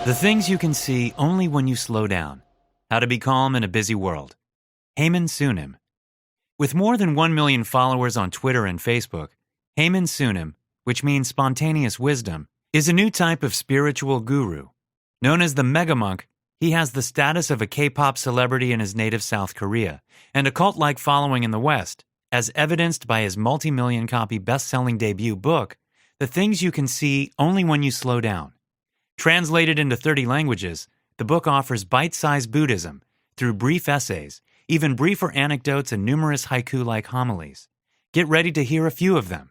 The things you can see only when you slow down. How to be calm in a busy world. Haemin Sunim. With more than 1 million followers on Twitter and Facebook, Haemin Sunim, which means spontaneous wisdom, is a new type of spiritual guru. Known as the Mega Monk, he has the status of a K-pop celebrity in his native South Korea and a cult-like following in the West, as evidenced by his multi-million copy best-selling debut book, The Things You Can See Only When You Slow Down. Translated into 30 languages, the book offers bite-sized Buddhism through brief essays, even briefer anecdotes and numerous haiku-like homilies. Get ready to hear a few of them.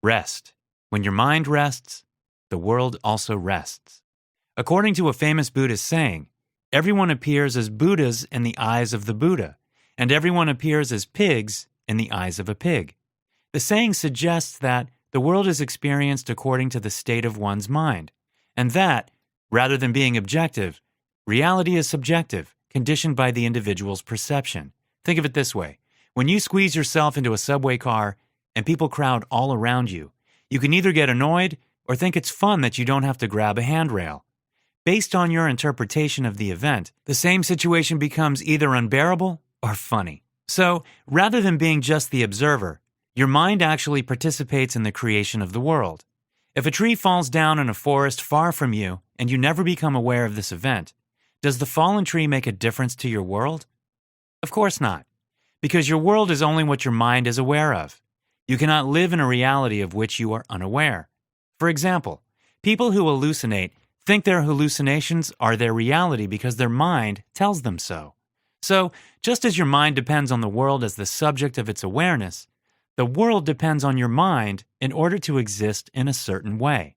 Rest. When your mind rests, the world also rests. According to a famous Buddhist saying, everyone appears as Buddhas in the eyes of the Buddha, and everyone appears as pigs in the eyes of a pig. The saying suggests that the world is experienced according to the state of one's mind, and that, rather than being objective, reality is subjective, conditioned by the individual's perception. Think of it this way. When you squeeze yourself into a subway car and people crowd all around you, you can either get annoyed or think it's fun that you don't have to grab a handrail. Based on your interpretation of the event, the same situation becomes either unbearable or funny. So, rather than being just the observer, your mind actually participates in the creation of the world. If a tree falls down in a forest far from you and you never become aware of this event, does the fallen tree make a difference to your world? Of course not, because your world is only what your mind is aware of. You cannot live in a reality of which you are unaware. For example, people who hallucinate think their hallucinations are their reality because their mind tells them so. So, just as your mind depends on the world as the subject of its awareness, the world depends on your mind in order to exist in a certain way.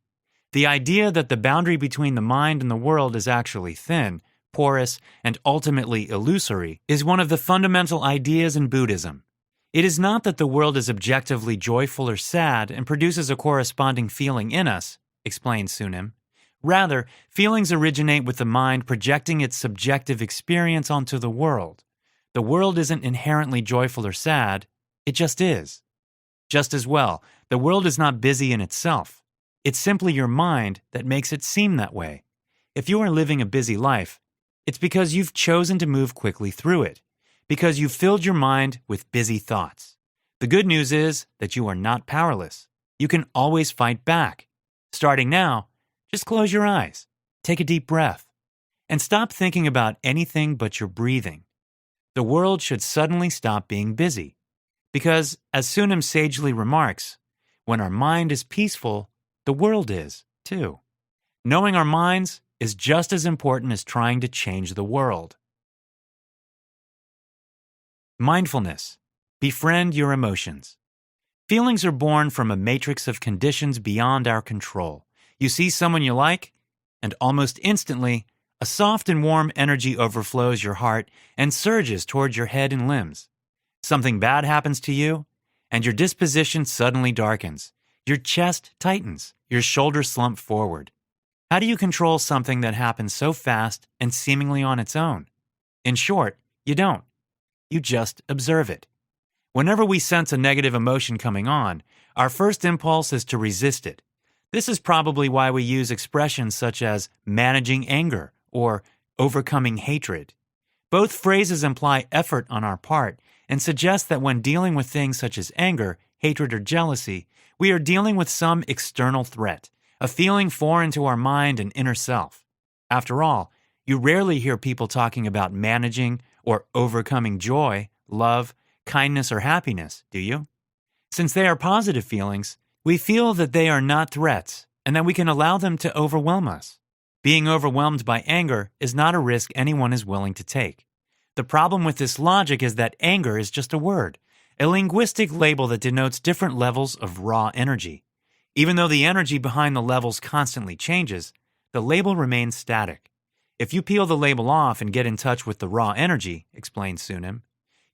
The idea that the boundary between the mind and the world is actually thin, porous, and ultimately illusory is one of the fundamental ideas in Buddhism. It is not that the world is objectively joyful or sad and produces a corresponding feeling in us, explains Sunim. Rather, feelings originate with the mind projecting its subjective experience onto the world. The world isn't inherently joyful or sad, it just is. Just as well, the world is not busy in itself. It's simply your mind that makes it seem that way. If you are living a busy life, it's because you've chosen to move quickly through it, because you've filled your mind with busy thoughts. The good news is that you are not powerless. You can always fight back. Starting now, just close your eyes, take a deep breath, and stop thinking about anything but your breathing. The world should suddenly stop being busy. Because, as Sunim sagely remarks, when our mind is peaceful, the world is, too. Knowing our minds is just as important as trying to change the world. Mindfulness. Befriend your emotions. Feelings are born from a matrix of conditions beyond our control. You see someone you like, and almost instantly, a soft and warm energy overflows your heart and surges towards your head and limbs. Something bad happens to you, and your disposition suddenly darkens. Your chest tightens, your shoulders slump forward. How do you control something that happens so fast and seemingly on its own? In short, you don't. You just observe it. Whenever we sense a negative emotion coming on, our first impulse is to resist it. This is probably why we use expressions such as managing anger or overcoming hatred. Both phrases imply effort on our part and suggest that when dealing with things such as anger, hatred, or jealousy, we are dealing with some external threat, a feeling foreign to our mind and inner self. After all, you rarely hear people talking about managing or overcoming joy, love, kindness, or happiness, do you? Since they are positive feelings, we feel that they are not threats and that we can allow them to overwhelm us. Being overwhelmed by anger is not a risk anyone is willing to take. The problem with this logic is that anger is just a word, a linguistic label that denotes different levels of raw energy. Even though the energy behind the levels constantly changes, the label remains static. If you peel the label off and get in touch with the raw energy, explains Sunim,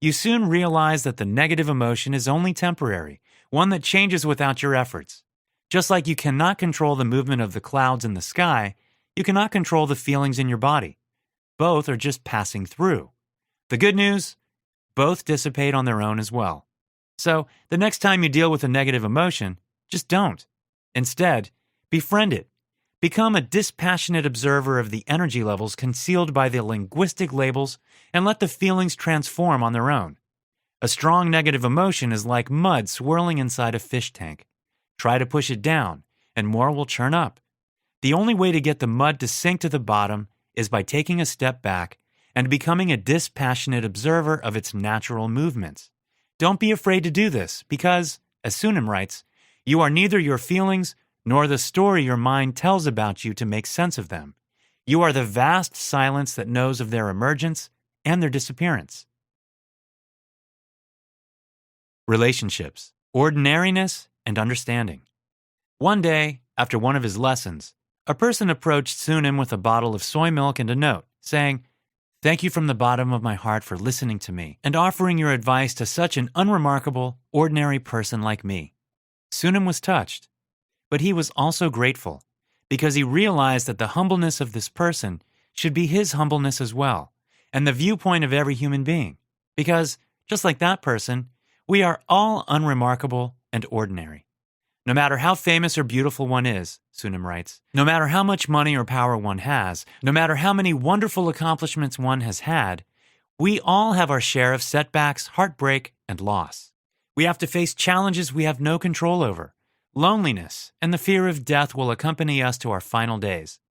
you soon realize that the negative emotion is only temporary, one that changes without your efforts. Just like you cannot control the movement of the clouds in the sky, you cannot control the feelings in your body. Both are just passing through. The good news? Both dissipate on their own as well. So, the next time you deal with a negative emotion, just don't. Instead, befriend it. Become a dispassionate observer of the energy levels concealed by the linguistic labels and let the feelings transform on their own. A strong negative emotion is like mud swirling inside a fish tank. Try to push it down, and more will churn up. The only way to get the mud to sink to the bottom is by taking a step back and becoming a dispassionate observer of its natural movements. Don't be afraid to do this because, as Sunim writes, you are neither your feelings nor the story your mind tells about you to make sense of them. You are the vast silence that knows of their emergence and their disappearance. Relationships, ordinariness, and understanding. One day, after one of his lessons, a person approached Sunim with a bottle of soy milk and a note, saying, "Thank you from the bottom of my heart for listening to me and offering your advice to such an unremarkable, ordinary person like me." Sunim was touched, but he was also grateful because he realized that the humbleness of this person should be his humbleness as well, and the viewpoint of every human being, because, just like that person, we are all unremarkable and ordinary. No matter how famous or beautiful one is, Sunim writes, no matter how much money or power one has, no matter how many wonderful accomplishments one has had, we all have our share of setbacks, heartbreak, and loss. We have to face challenges we have no control over. Loneliness and the fear of death will accompany us to our final days.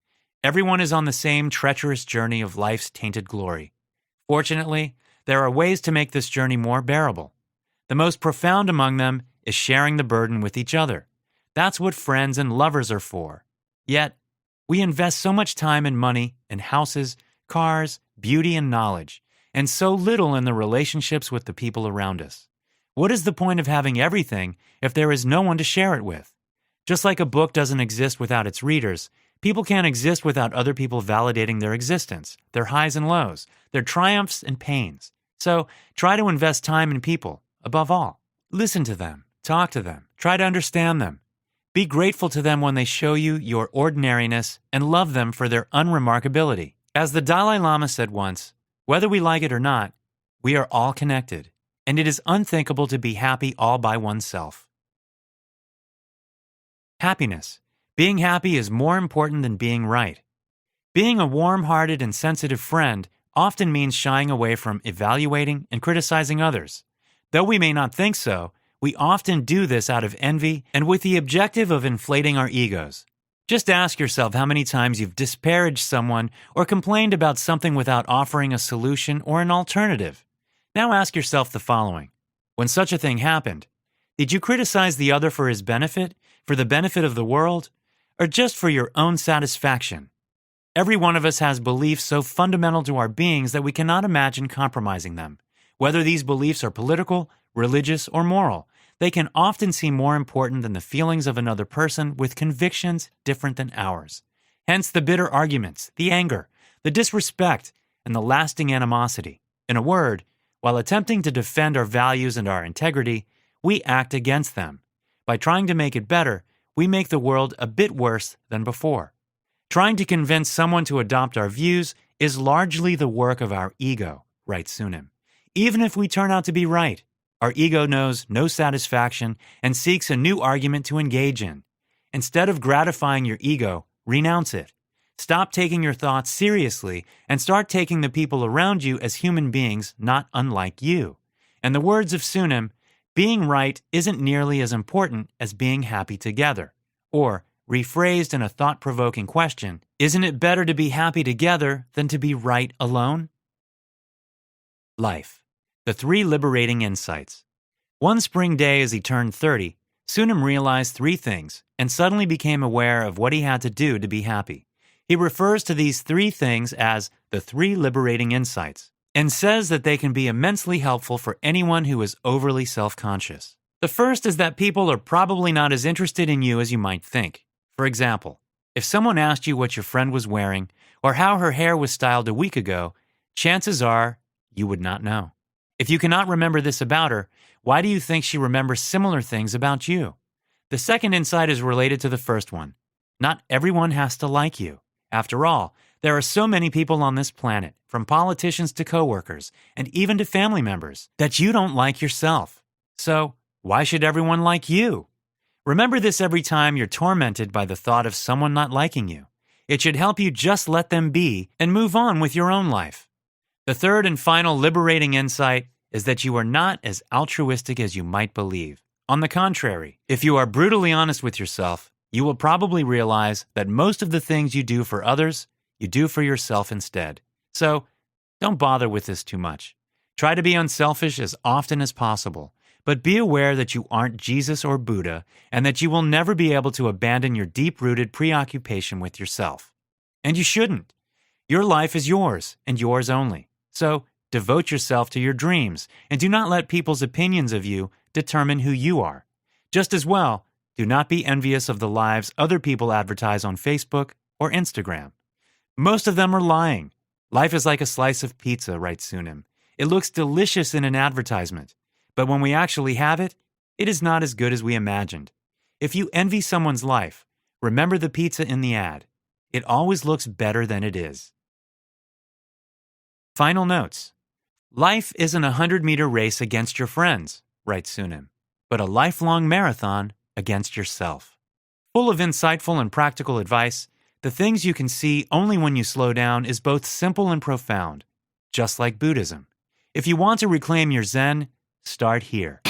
Everyone is on the same treacherous journey of life's tainted glory. Fortunately, there are ways to make this journey more bearable. The most profound among them is sharing the burden with each other. That's what friends and lovers are for. Yet, we invest so much time and money in houses, cars, beauty, and knowledge, and so little in the relationships with the people around us. What is the point of having everything if there is no one to share it with? Just like a book doesn't exist without its readers, people can't exist without other people validating their existence, their highs and lows, their triumphs and pains. So, try to invest time in people, above all. Listen to them, talk to them, try to understand them. Be grateful to them when they show you your ordinariness and love them for their unremarkability. As the Dalai Lama said once, whether we like it or not, we are all connected, and it is unthinkable to be happy all by oneself. Happiness. Being happy is more important than being right. Being a warm-hearted and sensitive friend often means shying away from evaluating and criticizing others. Though we may not think so, we often do this out of envy and with the objective of inflating our egos. Just ask yourself how many times you've disparaged someone or complained about something without offering a solution or an alternative. Now ask yourself the following. When such a thing happened, did you criticize the other for his benefit, for the benefit of the world, or just for your own satisfaction? Every one of us has beliefs so fundamental to our beings that we cannot imagine compromising them. Whether these beliefs are political, religious, or moral, they can often seem more important than the feelings of another person with convictions different than ours. Hence the bitter arguments, the anger, the disrespect, and the lasting animosity. In a word, while attempting to defend our values and our integrity, we act against them. By trying to make it better, we make the world a bit worse than before. Trying to convince someone to adopt our views is largely the work of our ego, writes Sunim. Even if we turn out to be right, our ego knows no satisfaction and seeks a new argument to engage in. Instead of gratifying your ego, renounce it. Stop taking your thoughts seriously and start taking the people around you as human beings not unlike you. In the words of Sunim, being right isn't nearly as important as being happy together. Or, rephrased in a thought-provoking question, isn't it better to be happy together than to be right alone? Life. The 3 liberating insights. One spring day as he turned 30, Sunim realized 3 things and suddenly became aware of what he had to do to be happy. He refers to these 3 things as the 3 liberating insights and says that they can be immensely helpful for anyone who is overly self-conscious. The first is that people are probably not as interested in you as you might think. For example, if someone asked you what your friend was wearing or how her hair was styled a week ago, chances are you would not know. If you cannot remember this about her, why do you think she remembers similar things about you? The second insight is related to the first one. Not everyone has to like you. After all, there are so many people on this planet, from politicians to coworkers, and even to family members, that you don't like yourself. So, why should everyone like you? Remember this every time you're tormented by the thought of someone not liking you. It should help you just let them be and move on with your own life. The third and final liberating insight is that you are not as altruistic as you might believe. On the contrary, if you are brutally honest with yourself, you will probably realize that most of the things you do for others, you do for yourself instead. So, don't bother with this too much. Try to be unselfish as often as possible, but be aware that you aren't Jesus or Buddha and that you will never be able to abandon your deep-rooted preoccupation with yourself. And you shouldn't. Your life is yours and yours only. So, devote yourself to your dreams and do not let people's opinions of you determine who you are. Just as well, do not be envious of the lives other people advertise on Facebook or Instagram. Most of them are lying. Life is like a slice of pizza, writes Sunim. It looks delicious in an advertisement, but when we actually have it, it is not as good as we imagined. If you envy someone's life, remember the pizza in the ad. It always looks better than it is. Final notes. Life isn't a 100-meter race against your friends, writes Sunim, but a lifelong marathon against yourself. Full of insightful and practical advice, the things you can see only when you slow down is both simple and profound, just like Buddhism. If you want to reclaim your Zen, start here.